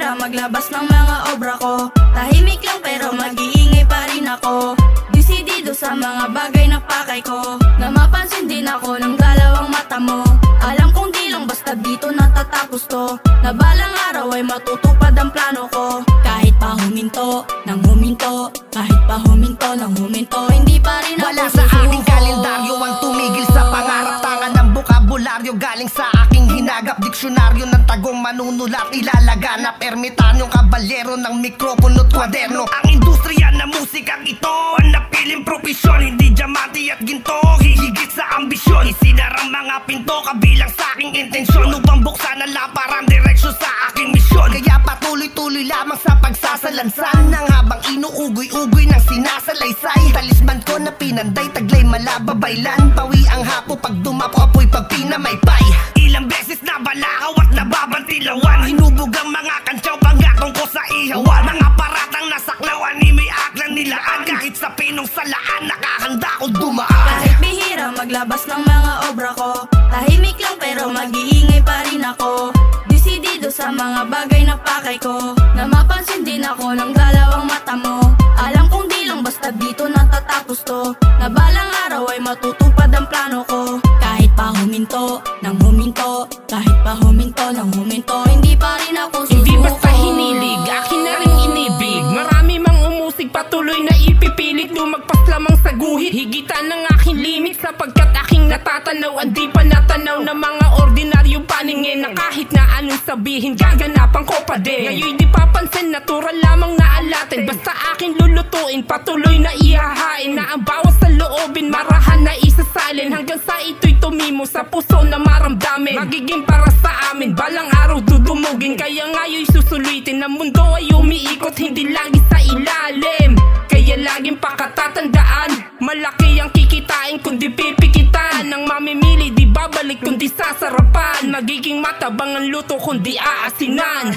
bihira maglabas ng mga obra ko. Tahimik lang pero mag-iingay pa rin ako. Desidido sa mga bagay na pakay ko, na mapansin din ako ng dalawang mata mo. Alam kong di lang basta dito natatapos to, na balang araw ay matutupad ang plano ko. Kahit pa huminto, nang huminto, kahit pa huminto, nang huminto, hindi pa rin ako wala sa aking kalendaryo ang tumigil sa pangarap. Tangan ng bukabularyo galing sa aking hinagap. Diksyonaryo ng tagong manunulat ilalaganap. Ermitanyong kabalyero ng mikropono at kwaderno. Ang industriya na musikang ito ang napiling propesyon, hindi diamante at ginto, hihigit sa ambisyon. Isinarang mga pinto kabilang sa aking intensyon, upang buksan ang laparang direksyon sa aking misyon. Kaya patuloy-tuloy lamang sa pagsasalansan, nang habang inuugoy-ugoy ng sinasalaysay. Talisman ko na pinanday, taglay malababaylan. Pawi ang hapo pag dumapo, apoy pag pinamaypay. Ilang beses na balakaw at nababantilawan, hinubog ang mga kantsaw, panggatong ko sa ihawan. Mga paratang nasaklawan, ni may aklang nilaan. Kahit sa pinong salaan, nakahanda ko dumaan. Kahit bihira maglabas ng mga obra ko, tahimik lang pero mag-iingay pa rin ako. Desidido sa mga bagay na pakay ko, na mapansin din ako ng dalawang mata mo. Alam kong di lang basta dito natatapos to, na balang araw ay matutupad ang plano ko. Kahit pa huminto, nang huminto, kahit pa huminto, nang huminto, hindi pa rin ako susuko. Hindi basta hinilig, akin na rin inibig. Marami mang umusig, patuloy na ipipilit. Lumagpas lamang sa guhit, higitan ng aking limit. Sapagkat aking natatanaw, hindi pa natanaw na mga ordinaryong paningin, na kahit na anong sabihin, gaganapan ko pa din. Ngayon di papansin, natural lamang na alatin. Basta aking lulutuin, patuloy na ihahain. Na ang bawas sa loobin, marahan na isasalin. Hanggang sa ito'y tumimo sa puso na maramdamin. Magiging para sa amin, balang araw dudumugin. Kaya ngayon'y susulitin, na mundo ay umiikot, hindi lagi sa ilalim. Kaya laging pakatatandaan, malaki ang kikitain kundi pipikitan. Ang mamimili di babalik kundi sasarapan. Magiging matabang ang luto kundi aasinan.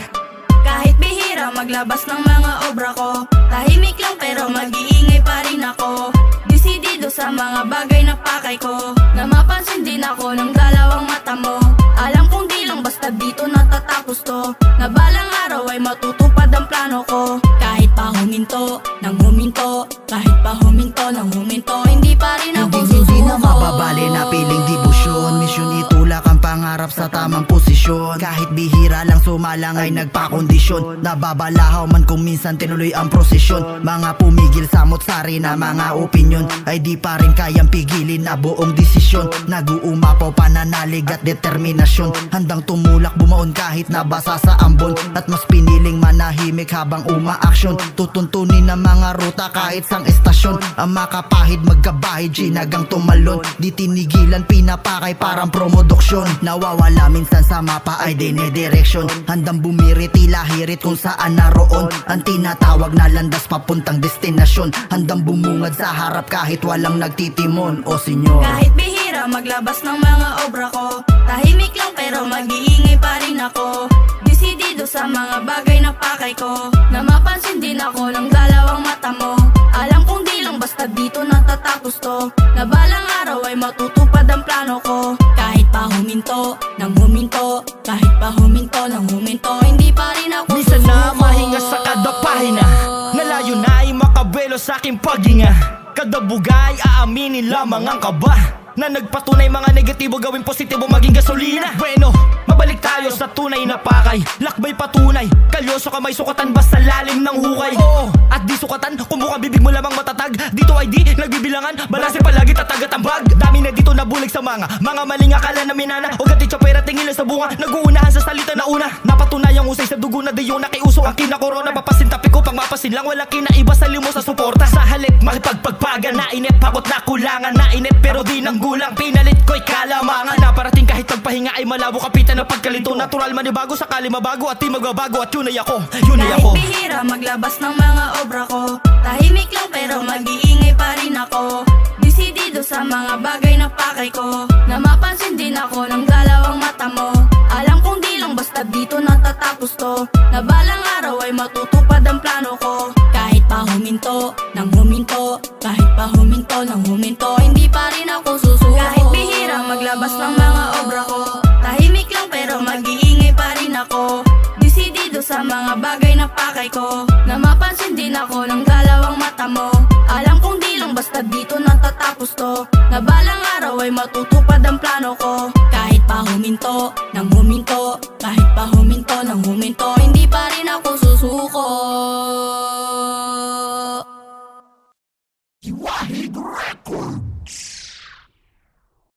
Kahit bihira maglabas ng mga obra ko, tahimik lang pero mag-iingay pa rin ako. Desidido sa mga bagay na pakay ko, na mapansin din ako ng dalawang mata mo. Alam kong di lang basta dito natatapos to, na balang araw ay matutupad ang plano ko. Kahit pa huminto, nang huminto, kahit pa huminto, nang huminto, hindi pa rin ako susuko. Hindi na mababali na piling debosyon, misyon itulak ang pangarap sa tamang posisyon. Kahit bihira lang sumalang ay nagpakondisyon, nababalahaw man kung minsan tinuloy ang prosesyon. Mga pumigil samot-sari na mga opinyon, ay di pa rin kayang pigilin na buong desisyon. Nag-uumapaw pananalig at determinasyon, handang tumulak bumaon kahit nabasa sa ambon. At mas piniling manahimik habang umaaksyon, tutuntunin ng mga ruta kahit sang estasyon. Ang makapahid magkabahid, ginagang tumalon, di tinigilan pinapakay parang promodoksyon. Nawawala minsan sa mapa ay dinedireksyon, handang bumirit tila hirit kung saan naroon. Ang tinatawag na landas papuntang destinasyon, handang bumungad sa harap kahit walang nagtitimon. O senyor, kahit bihira maglabas ng mga obra ko, tahimik lang pero mag-iingay pa rin ako. Desidido sa mga bagay na pakay ko, na mapansin din ako ng dalawang mata mo. Alam kong di lang basta dito natatapos to, na balang araw ay matutupad ang plano ko. Kahit pa huminto, nang huminto, kahit pa huminto, nang huminto, hindi pa rin ako susuko. minsan na mahinga sa kada pahina, nalayo na ay makabelo sa aking paghinga. Kada bugay aaminin lamang ang kaba, na nagpatunay mga negatibo gawing positibo maging gasolina. Bueno, mabalik tayo sa tunay na pakay, lakbay patunay, kalyoso ka may sukatan basta lalim ng hukay. Oo, at di sukatan kung buka bibig mo lamang matatag. Dito ay di nagbibilangan, balase palagi tatag at ambag. Dami na dito nabulig sa mga maling akala na minana, o gati tsapera tingin sa bunga, nag-uunahan sa salita na una. Napatunayang usay sa dugo na diyo nakiuso ang kinakorona. Papasintapi ko pang mapasin lang, walang kinaiba sa limo sa suporta. Sa halip makipagpagpaga, nainip pakot na kulangan, nainip pero di nang gulang, pinalit ko'y kalamangan. Naparating kahit pagpahinga ay malabo, kapitan ng pagkalito. Natural manibago, sakali mabago at di magbabago. At yun ay ako, yun ay ako. Kahit bihira maglabas ng mga obra ko, tahimik lang pero mag-iingay pa rin ako. Desidido sa mga bagay na pakay ko, na mapansin din ako ng dalawang mata mo. Alam kong di lang basta dito natatapos to, na balang araw ay matutupad ang plano ko. Kahit pa huminto, nang huminto, kahit pa huminto, nang huminto, hindi pa rin ako susuko. Kahit bihira maglabas ng mga obra ko, tahimik lang pero mag-iingay pa rin ako. Desidido sa mga bagay na pakay ko. Na mapansin din ako ng dalawang mata mo. Alam kong di lang basta dito natatapos to. Na balang araw ay matutupad ang plano ko. Kahit pa huminto, nang huminto. Kahit pa huminto, nang huminto. Hindi